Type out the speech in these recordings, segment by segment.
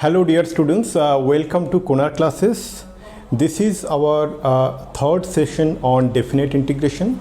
Hello dear students, welcome to Konar classes. This is our third session on definite integration.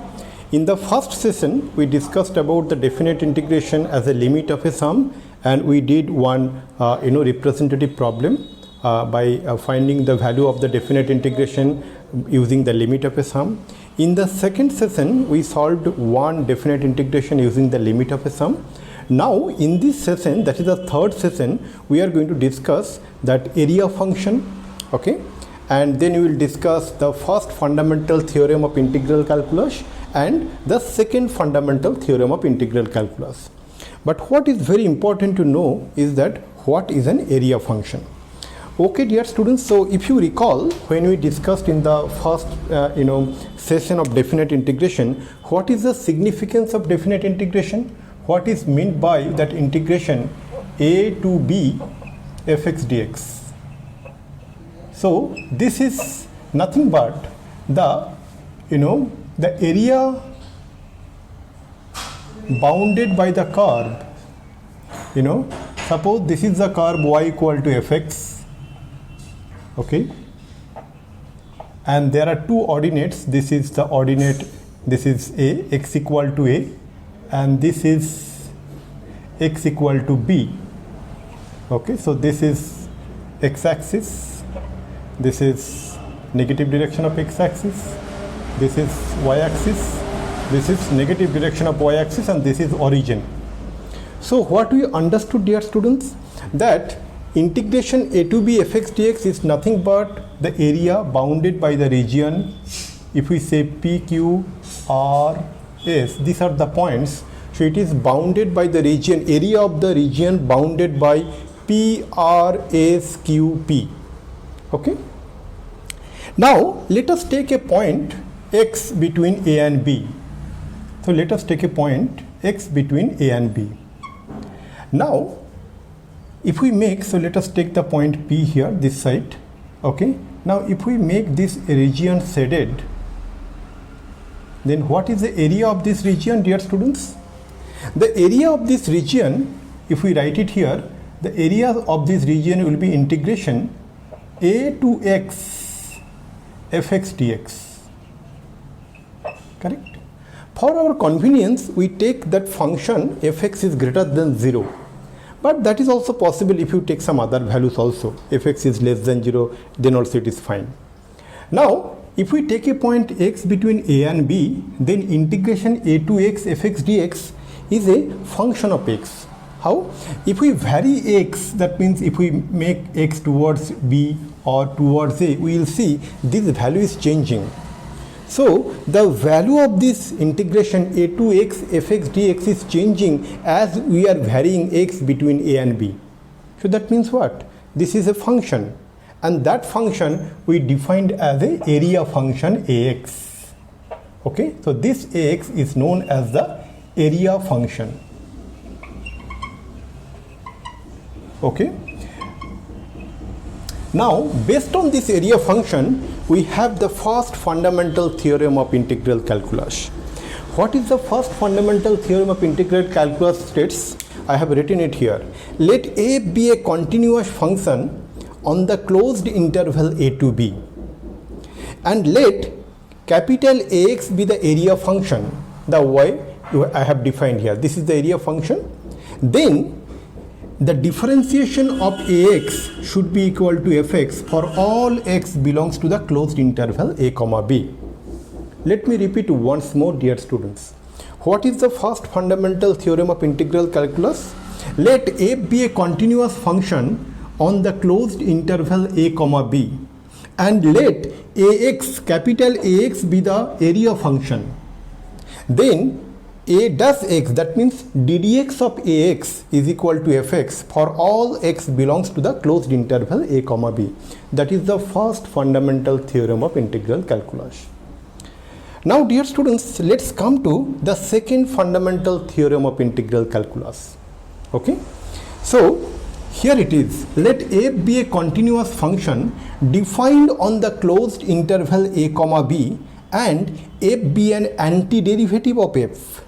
In the first session we discussed about the definite integration as a limit of a sum, and we did one representative problem by finding the value of the definite integration using the limit of a sum. In the second session we solved one definite integration using the limit of a sum. Now in this session, that is the third session, we are going to discuss that area function, okay, and then we will discuss the first fundamental theorem of integral calculus and the second fundamental theorem of integral calculus. But what is very important to know is that what is an area function. Okay dear students, so if you recall, when we discussed in the first session of definite integration, what is the significance of definite integration? What is meant by that integration a to b fx dx? So this is nothing but the area bounded by the curve. Suppose this is the curve y equal to fx, okay, and there are two ordinates. This is the ordinate, this is a, x equal to a, and this is x equal to b. Okay, so this is x-axis, this is negative direction of x-axis, this is y-axis, this is negative direction of y-axis, and this is origin. So what we understood, dear students, that integration a to b fx dx is nothing but the area bounded by the region. If we say p, q, r, s, these are the points. So it is bounded by the region, area of the region bounded by p, r, s, q, p. Okay. Now let us take a point x between a and b. So let us take a point x between a and b. Now if we make, so let us take the point p here, this side. Okay. Now if we make this region shaded, then what is the area of this region, dear students? The area of this region, if we write it here, the area of this region will be integration a to x fx dx. Correct? For our convenience, we take that function fx is greater than 0. But that is also possible if you take some other values also. Fx is less than 0, then also it is fine. Now, if we take a point x between a and b, then integration a to x fx dx is a function of x. How? If we vary x, that means if we make x towards b or towards a, we will see this value is changing. So the value of this integration a to x fx dx is changing as we are varying x between a and b. So that means what? This is a function, and that function we defined as a area function ax. Okay, so this ax is known as the area function. Okay. Now based on this area function, we have the first fundamental theorem of integral calculus. What is the first fundamental theorem of integral calculus states? I have written it here. Let a be a continuous function on the closed interval a to b, and let capital Ax be the area function, the y I have defined here. This is the area function. Then the differentiation of ax should be equal to fx for all x belongs to the closed interval a comma b. Let me repeat once more, dear students. What is the first fundamental theorem of integral calculus? Let a be a continuous function on the closed interval a comma b, and let ax, capital Ax, be the area function. Then a does x, that means ddx of ax is equal to fx for all x belongs to the closed interval a comma b. That is the first fundamental theorem of integral calculus. Now dear students, let's come to the second fundamental theorem of integral calculus. Okay, so here it is. Let a be a continuous function defined on the closed interval a comma b, and f be an antiderivative of f,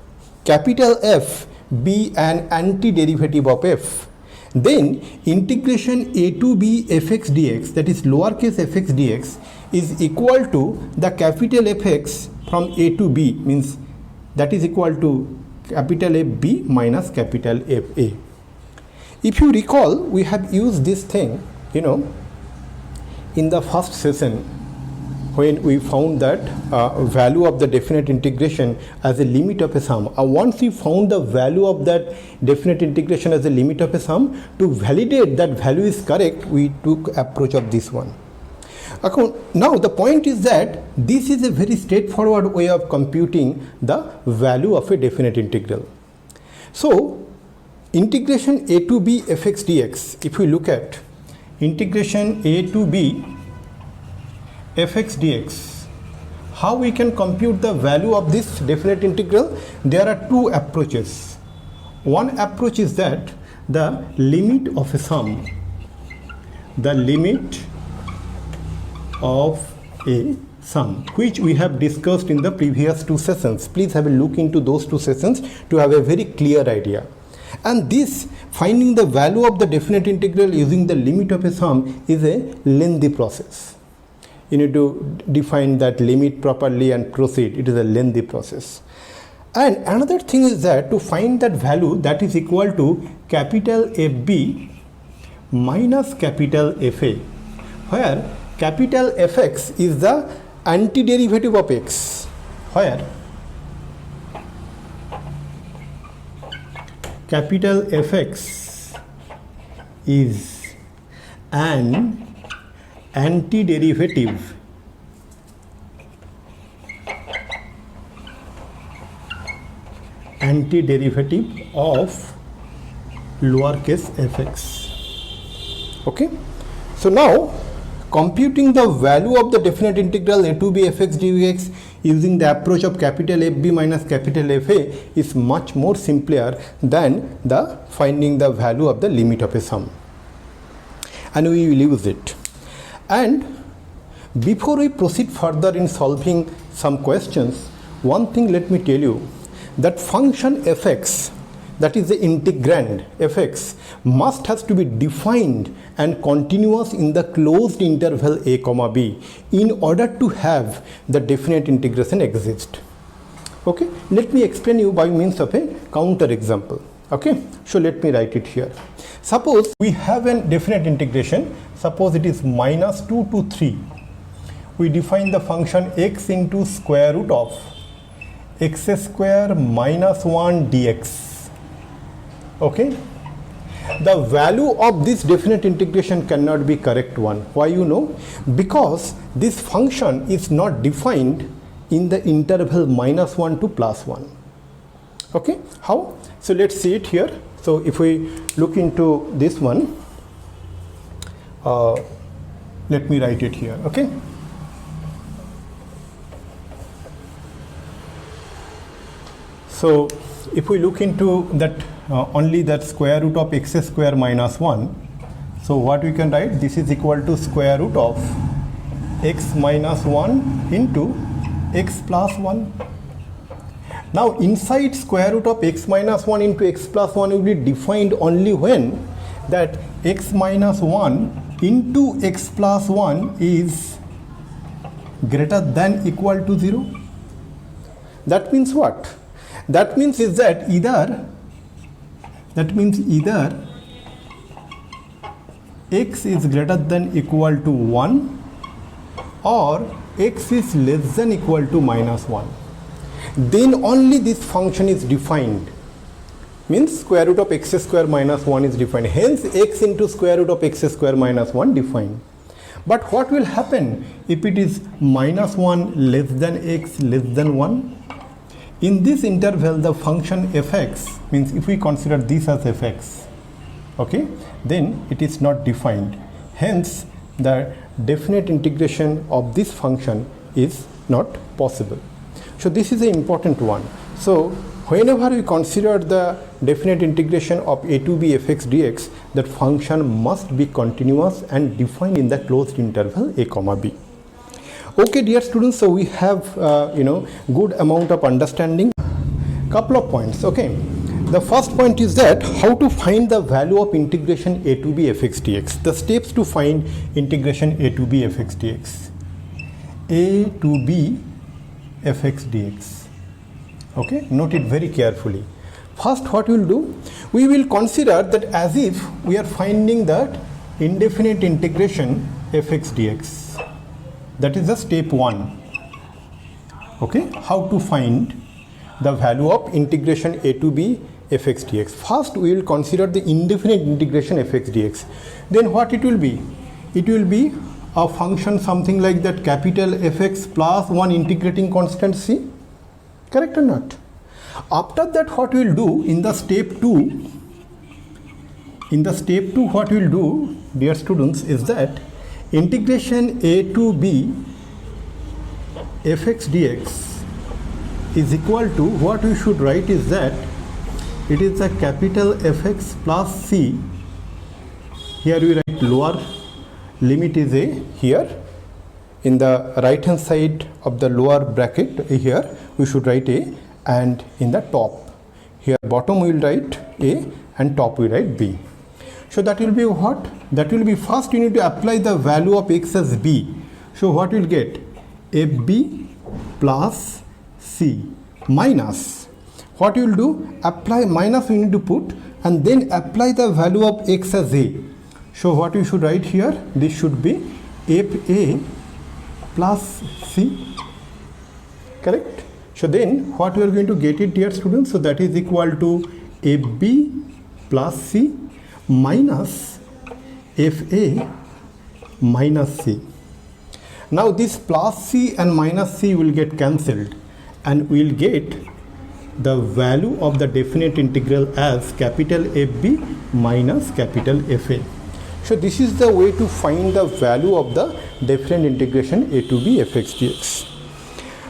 capital F be an antiderivative of f, then integration a to b fx dx, that is lowercase fx dx, is equal to the capital Fx from a to b, means that is equal to capital FB minus capital FA. If you recall, we have used this thing, in the first session when we found that value of the definite integration as a limit of a sum. Once we found the value of that definite integration as a limit of a sum, to validate that value is correct, we took approach of this one. Now the point is that this is a very straightforward way of computing the value of a definite integral. So integration a to b fx dx, if we look at integration a to b fx dx, how we can compute the value of this definite integral? There are two approaches. One approach is that the limit of a sum, the limit of a sum, which we have discussed in the previous two sessions. Please have a look into those two sessions to have a very clear idea. And this finding the value of the definite integral using the limit of a sum is a lengthy process. You need to define that limit properly and proceed. It is a lengthy process. And another thing is that to find that value, that is equal to capital FB minus capital FA, where capital Fx is the antiderivative of x, where capital Fx is an antiderivative of lowercase fx. Okay, so now computing the value of the definite integral a to b fx dx using the approach of capital FB minus capital FA is much more simpler than the finding the value of the limit of a sum, and we will use it. And before we proceed further in solving some questions, one thing let me tell you, that function fx, that is the integrand fx, must has to be defined and continuous in the closed interval a comma b in order to have the definite integration exist. Okay, let me explain you by means of a counter example. Okay, so let me write it here. Suppose we have a definite integration, suppose it is minus 2 to 3. We define the function x into square root of x square minus 1 dx. Okay, the value of this definite integration cannot be correct one. Why Because this function is not defined in the interval minus 1 to plus 1. Okay, how? So let's see it here. So if we look into this one, let me write it here. Okay, so if we look into that only that square root of x square minus 1, so what we can write, this is equal to square root of x minus 1 into x plus 1. Now inside square root of x minus 1 into x plus 1 will be defined only when that x minus 1 into x plus 1 is greater than equal to 0. That means what? That means is that either x is greater than equal to 1 or x is less than equal to minus 1. Then only this function is defined, means square root of x square minus 1 is defined, hence x into square root of x square minus 1 defined. But what will happen if it is minus 1 less than x less than 1? In this interval the function fx, means if we consider this as fx, okay, then it is not defined, hence the definite integration of this function is not possible. So this is an important one. So whenever we consider the definite integration of a to b fx dx, that function must be continuous and defined in the closed interval a comma b. Okay, dear students, so we have good amount of understanding. Couple of points. Okay, The first point is that how to find the value of integration a to b fx dx. The steps to find integration a to b fx dx. A to b fx dx. Okay, note it very carefully. First, what we will do, we will consider that as if we are finding that indefinite integration fx dx. That is the step 1. Okay, how to find the value of integration a to b fx dx. First, we will consider the indefinite integration fx dx. Then what it will be? It will be a function something like that, capital Fx plus one integrating constant c. Correct or not? After that, what we will do in the step 2, what we will do, dear students, is that integration a to b fx dx is equal to, what we should write is that it is a capital Fx plus c. Here we write lower limit is a, here in the right hand side of the lower bracket, here we should write a, and in the top here bottom we will write a and top we write b. So that will be what? That will be, first you need to apply the value of x as b. So what we will get? fb plus c minus, what you will do? Apply minus, we need to put, and then apply the value of x as a. So what we should write here? This should be fa plus c. Correct? So then what we are going to get it, dear students? So that is equal to fb plus c minus fa minus c. Now this plus c and minus c will get cancelled, and we will get the value of the definite integral as capital FB minus capital FA. So this is the way to find the value of the definite integration a to b fx dx.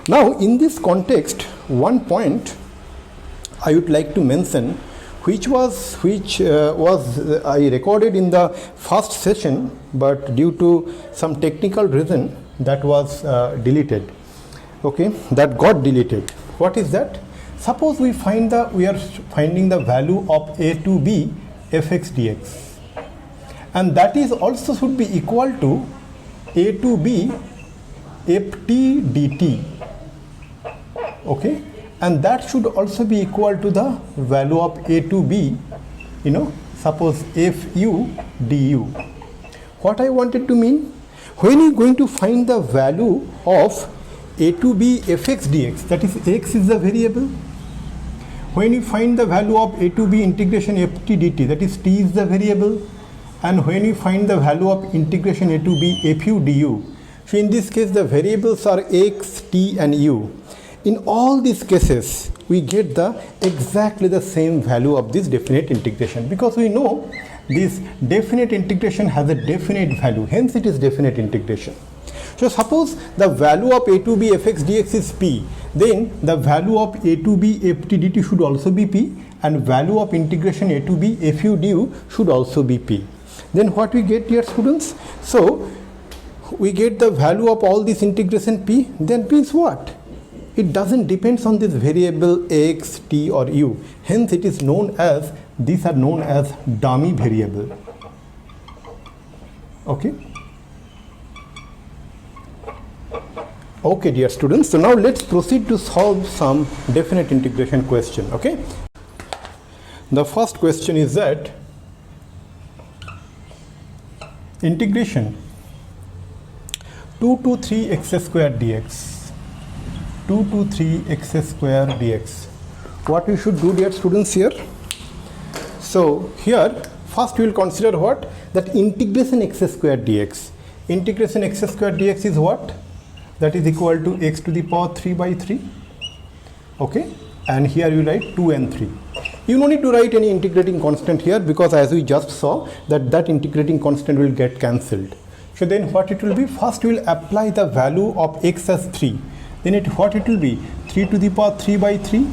Now in this context, one point I would like to mention, which was I recorded in the first session, but due to some technical reason that was deleted. Okay, that got deleted. What is that? Suppose we are finding the value of a to b fx dx, and that is also should be equal to a to b ft dt. Okay, and that should also be equal to the value of a to b, suppose fu du. What I wanted to mean, when you are going to find the value of a to b fx dx, that is x is the variable. When you find the value of a to b integration ft dt, that is t is the variable. And when you find the value of integration a to b fu du, so in this case the variables are x, t and u. In all these cases, we get exactly the same value of this definite integration, because we know this definite integration has a definite value, hence it is definite integration. So suppose the value of a to b fx dx is p, then the value of a to b ft dt should also be p, and value of integration a to b fu du should also be p. Then what we get, dear students? So we get the value of all this integration p, then means what? It doesn't depends on this variable x, t or u. Hence it is known as, these are known as dummy variable. Okay. Okay, dear students. So now let's proceed to solve some definite integration question. Okay. The first question is that integration 2 to 3x square dx. 2 to 3x square dx. What we should do, dear students, here? So here first we will consider what? That integration x square dx. Integration x square dx is what? That is equal to x to the power 3 by 3. Okay, and here you write 2 and 3. You don't need to write any integrating constant here, because as we just saw that integrating constant will get cancelled. So then what it will be? First we will apply the value of x as 3. Then what it will be? 3 to the power 3 by 3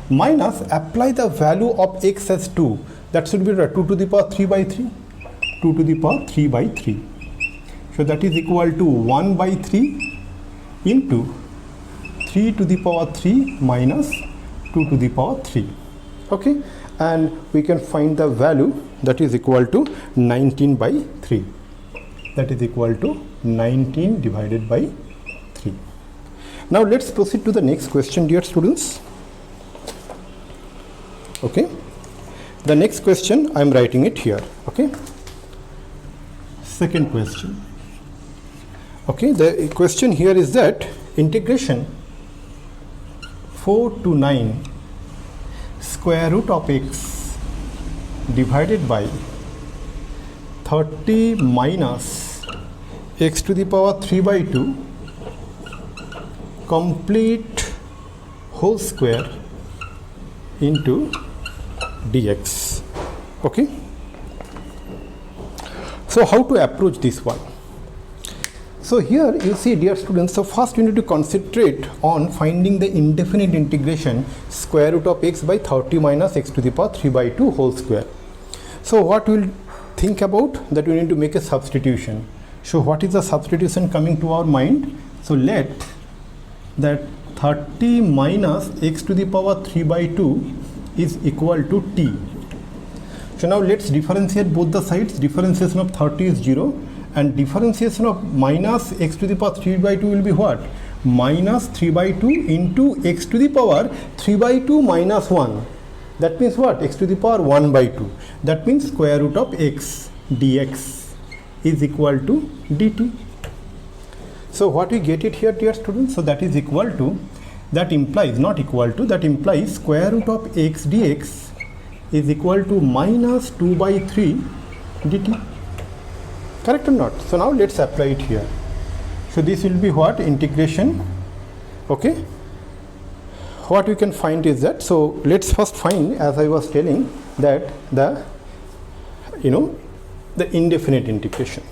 minus apply the value of x as 2. That should be 2 to the power 3 by 3. 2 to the power 3 by 3. So that is equal to 1 by 3 into 3 to the power 3 minus 2 to the power 3. Okay, and we can find the value that is equal to 19 by 3. That is equal to 19 divided by 3. Now let's proceed to the next question, dear students. Okay, the next question I am writing it here. Okay, second question. Okay, the question here is that integration 4 to 9 square root of x divided by 30 minus x to the power 3 by 2 complete whole square into dx. Okay, so how to approach this one? So here you see, dear students, so first you need to concentrate on finding the indefinite integration square root of x by 30 minus x to the power 3 by 2 whole square. So what we'll think about that, we need to make a substitution. So what is the substitution coming to our mind? So let that 30 minus x to the power 3 by 2 is equal to t. So now let's differentiate both the sides. Differentiation of 30 is 0 and differentiation of minus x to the power 3 by 2 will be what? Minus 3 by 2 into x to the power 3 by 2 minus 1. That means what? X to the power 1 by 2. That means square root of x dx is equal to dt. So what we get it here, dear students? So that is equal to, that implies, not equal to, that implies square root of x dx is equal to minus 2 by 3 dt. Correct or not? So now let's apply it here. So this will be what? Integration. Okay, what we can find is that, so let's first find, as I was telling, that the indefinite integration.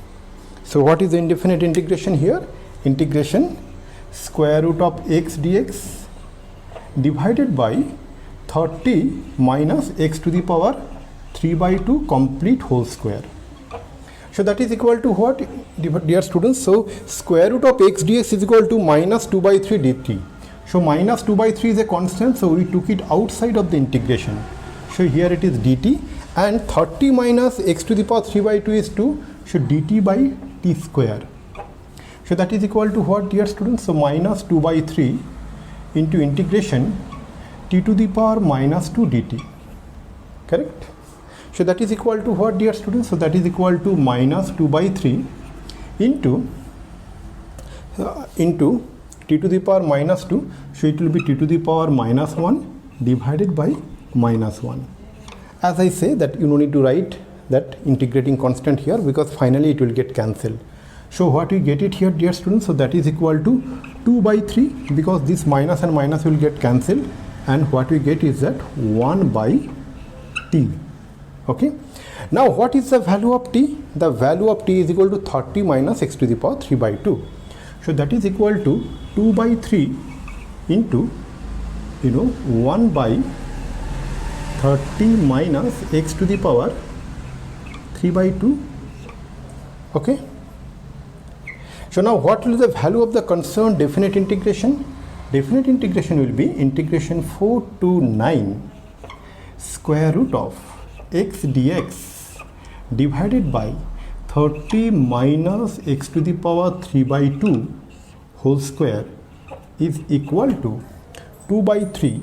So what is the indefinite integration here? Integration square root of x dx divided by 30 minus x to the power 3 by 2 complete whole square. So that is equal to what, dear students? So square root of x dx is equal to minus 2 by 3 dt. So minus 2 by 3 is a constant, so we took it outside of the integration. So here it is dt, and 30 minus x to the power 3 by 2 is 2, so dt by t square. So that is equal to what, dear students? So minus 2 by 3 into integration t to the power minus 2 dt. Correct? So that is equal to what, dear students? So that is equal to minus 2 by 3 into t to the power minus 2. So it will be t to the power minus 1 divided by minus 1. As I say that you no need to write that integrating constant here, because finally it will get cancelled. So what we get it here, dear students? So that is equal to 2 by 3, because this minus and minus will get cancelled, and what we get is that 1 by t. Okay, now what is the value of t? The value of t is equal to 30 minus x to the power 3 by 2. So that is equal to 2 by 3 into 1 by 30 minus x to the power 3 by 2. Okay, so now what will be the value of the concerned definite integration? Definite integration will be integration 4 to 9 square root of x dx divided by 30 minus x to the power 3 by 2 whole square is equal to 2 by 3.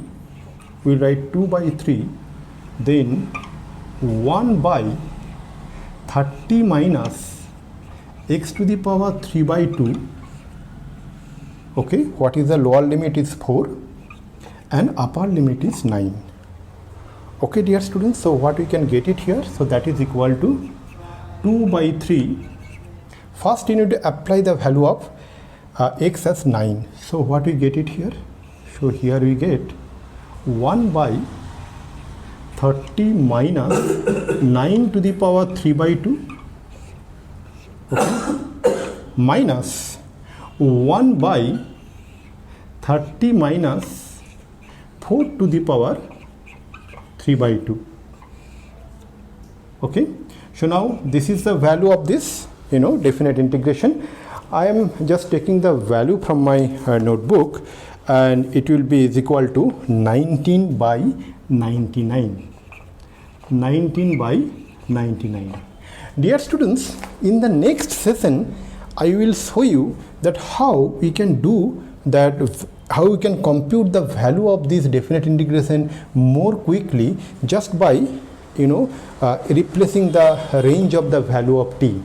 We write 2 by 3, then 1 by 30 minus x to the power 3 by 2. Okay, what is the lower limit is 4 and upper limit is 9. Okay, dear students, so what we can get it here? So that is equal to 2 by 3. First you need to apply the value of x as 9. So what we get it here? So here we get 1 by 30 minus 9 to the power 3 by 2, okay, minus 1 by 30 minus 4 to the power 3 by 2. Okay, so now this is the value of this definite integration. I am just taking the value from my notebook, and it will be is equal to 19 by 99. 19 by 99. Dear students, in the next session I will show you that how we can do that, how we can compute the value of this definite integration more quickly just by replacing the range of the value of t.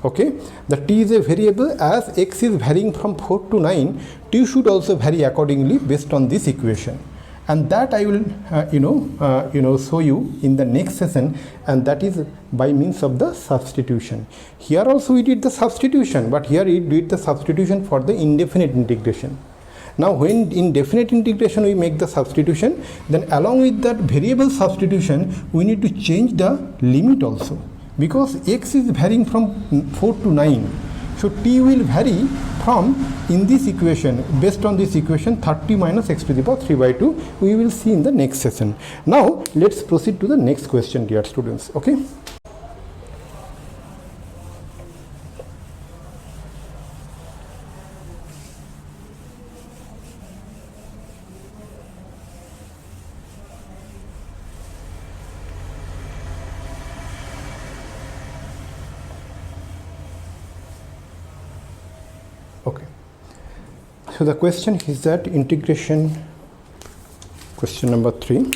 Okay, the t is a variable. As x is varying from 4 to 9, t should also vary accordingly based on this equation, and that I will show you in the next session, and that is by means of the substitution. Here also we did the substitution, but here we did the substitution for the indefinite integration. Now when in definite integration we make the substitution, then along with that variable substitution we need to change the limit also, because x is varying from 4 to 9. So t will vary from, in this equation, based on this equation, 30 minus x to the power 3 by 2. We will see in the next session. Now let's proceed to the next question, dear students. Okay. Okay, so the question is that integration, question number 3.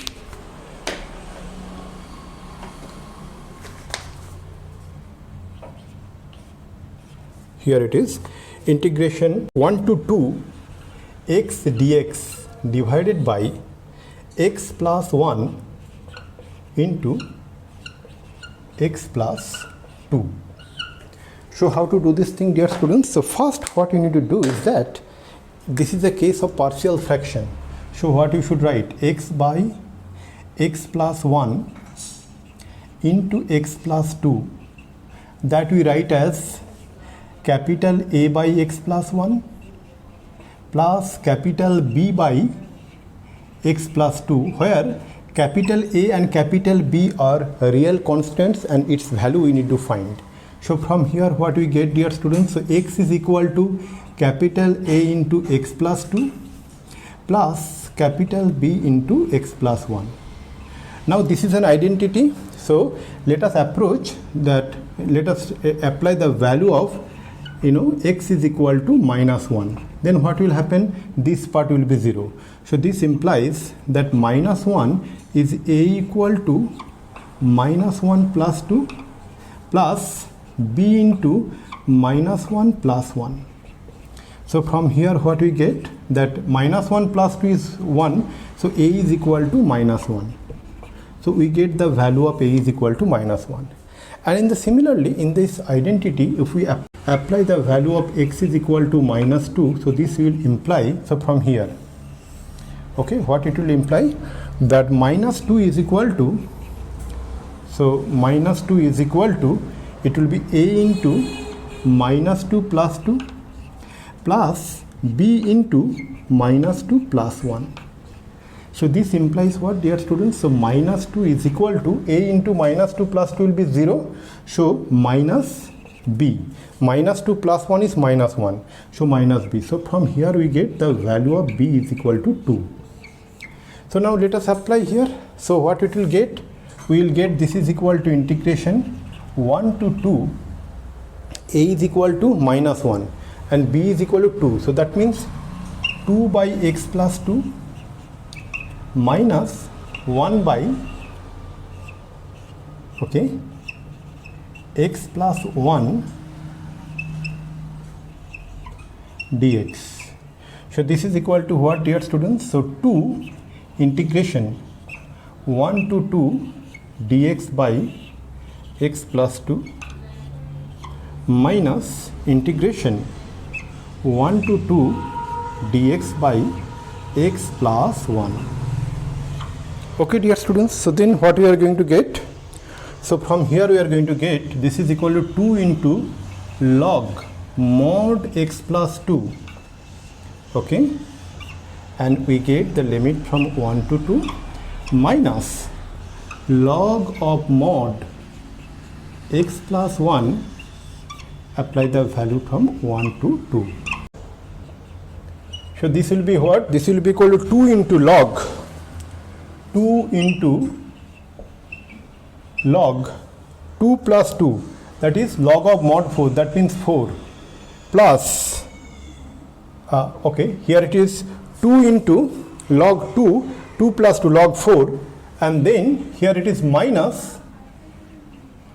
Here it is, integration 1 to 2 x dx divided by x plus 1 into x plus 2. So how to do this thing, dear students? So first what you need to do is that this is a case of partial fraction. So what you should write, x by x plus 1 into x plus 2, that we write as capital A by x plus 1 plus capital B by x plus 2, where capital A and capital B are real constants and its value we need to find. So from here what we get, dear students, so x is equal to capital A into x plus 2 plus capital B into x plus 1. Now this is an identity, so let us approach that, let us apply the value of x is equal to minus 1. Then what will happen? This part will be 0. So this implies that minus 1 is A equal to minus 1 plus 2 plus B into minus 1 plus 1. So from here what we get, that minus 1 plus 2 is 1, so A is equal to minus 1. So we get the value of A is equal to minus 1. And in the similarly in this identity, if we apply the value of x is equal to minus 2, so this will imply, so from here, okay, what it will imply, that minus 2 is equal to, so minus 2 is equal to, it will be A into minus 2 plus 2 plus B into minus 2 plus 1. So this implies what, dear students? So minus 2 is equal to A into minus 2 plus 2 will be 0. So minus B. Minus 2 plus 1 is minus 1. So minus B. So from here we get the value of B is equal to 2. So now let us apply here. So what it will get? We will get this is equal to integration 1 to 2, A is equal to minus 1 and B is equal to 2. So that means 2 by x plus 2 minus 1 by, okay, x plus 1 dx. So this is equal to what, dear students? So 2 integration 1 to 2 dx by x plus 2 minus integration 1 to 2 dx by x plus 1. Okay, dear students, so then what we are going to get? So from here we are going to get this is equal to 2 into log mod x plus 2, okay, and we get the limit from 1 to 2 minus log of mod x plus 1, apply the value from 1 to 2. So this will be what? This will be equal to 2 into log 2 into log 2 plus 2, that is log of mod 4, that means 4, plus okay, here it is 2 into log 2, 2 plus 2 log 4, and then here it is minus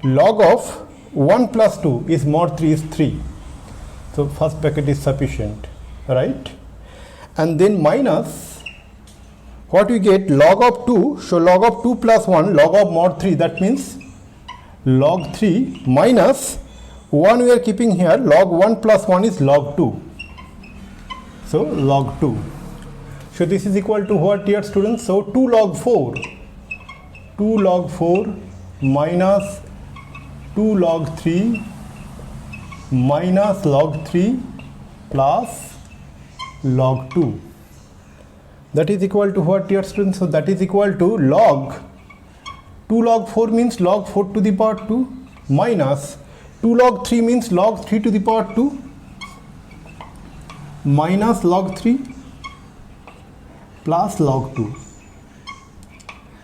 log of 1 plus 2 is mod 3 is 3. So first bracket is sufficient, right? And then minus what we get, log of 2, so log of 2 plus 1 log of mod 3, that means log 3, minus 1 we are keeping here, log 1 plus 1 is log 2, so log 2. So this is equal to what, dear students? So 2 log 4 minus 2 log 3 minus log 3 plus log 2, that is equal to what, dear students? So that is equal to log 2 log 4 means log 4 to the power 2 minus 2 log 3 means log 3 to the power 2 minus log 3 plus log 2.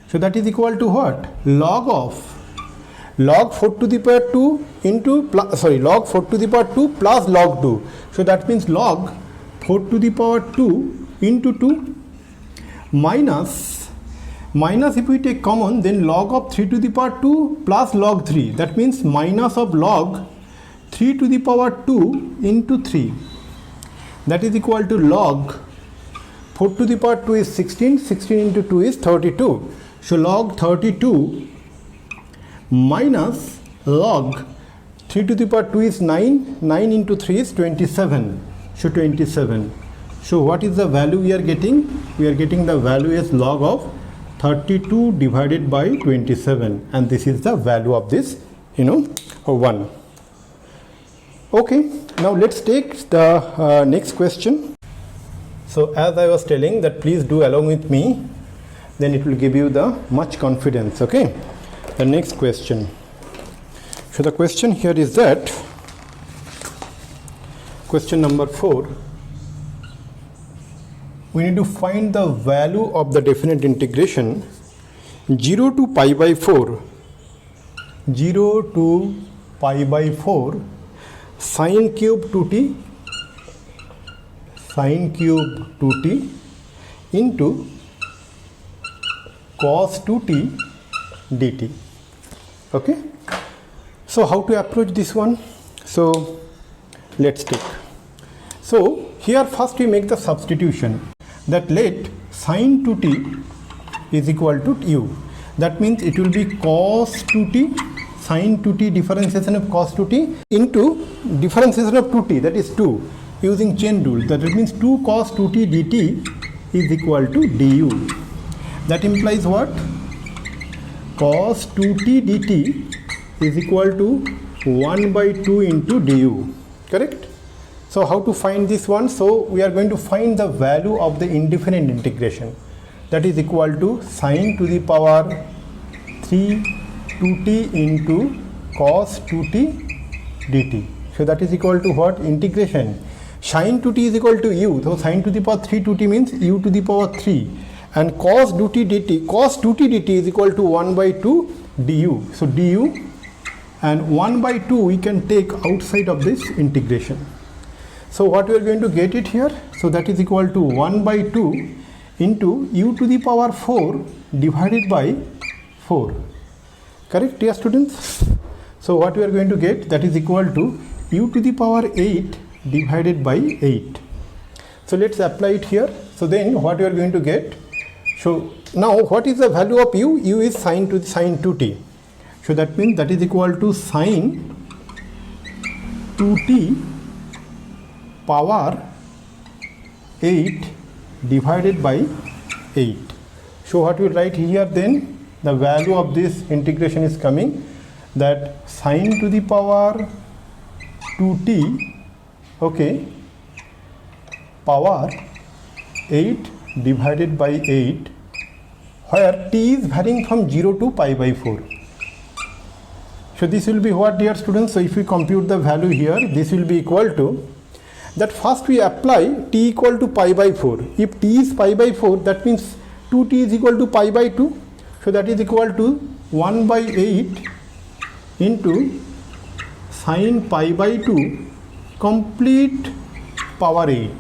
So that is equal to what? Log of log 4 to the power 2 into log 4 to the power 2 plus log 2. So that means log 4 to the power 2 into 2 minus if we take common, then log of 3 to the power 2 plus log 3, that means minus of log 3 to the power 2 into 3, that is equal to log 4 to the power 2 is 16, 16 into 2 is 32. So log 32 minus log 3 to the power 2 is 9, 9 into 3 is 27, so 27. So what is the value we are getting? We are getting the value as log of 32 divided by 27, and this is the value of this 1. Okay, now let's take the next question. So as I was telling that please do along with me, then it will give you the much confidence. Okay, the next question. So the question here is that question number 4, we need to find the value of the definite integration 0 to pi by 4 sine cube 2t into cos 2t dt. Okay, so how to approach this one? So let's take. So here first we make the substitution, that let sine 2t is equal to u. That means it will be cos 2t, sine 2t differentiation of cos 2t into differentiation of 2t, that is 2, using chain rule. That means 2 cos 2t dt is equal to du. That implies what? Cos 2t dt is equal to 1 by 2 into du. Correct? So how to find this one? So we are going to find the value of the indefinite integration, that is equal to sine to the power 3 2t into cos 2t dt. So that is equal to what? Integration sine 2t is equal to u. So sine to the power 3 2t means u to the power 3, and cos 2t dt is equal to 1 by 2 du. So du and 1 by 2 we can take outside of this integration. So what we are going to get it here? So that is equal to 1 by 2 into u to the power 4 divided by 4. Correct, dear students? So what we are going to get? That is equal to u to the power 8 divided by 8. So let's apply it here. So then what we are going to get? So now what is the value of u? U is sine 2t. So that means that is equal to sine 2t power 8 divided by 8. So what we write here then? The value of this integration is coming, that sine to the power 2t, okay, power 8 divided by 8, where t is varying from 0 to pi by 4. So this will be what, dear students? So if we compute the value here, this will be equal to, that first we apply t equal to pi by 4. If t is pi by 4, that means 2t is equal to pi by 2. So that is equal to 1 by 8 into sine pi by 2 complete power 8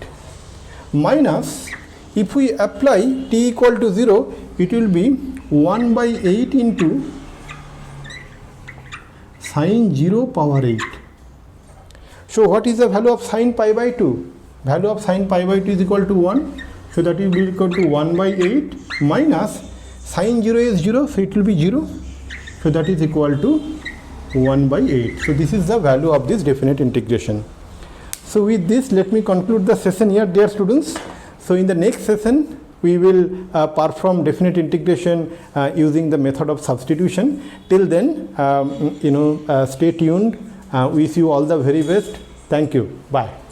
minus, if we apply t equal to 0, it will be 1 by 8 into sine 0 power 8. So what is the value of sine pi by 2? Value of sine pi by 2 is equal to 1. So that will be equal to 1 by 8 minus sine 0 is 0, so it will be 0. So that is equal to 1 by 8. So this is the value of this definite integration. So with this, let me conclude the session here, dear students. So in the next session, we will perform definite integration using the method of substitution. Till then, stay tuned. Wish you all the very best. Thank you. Bye.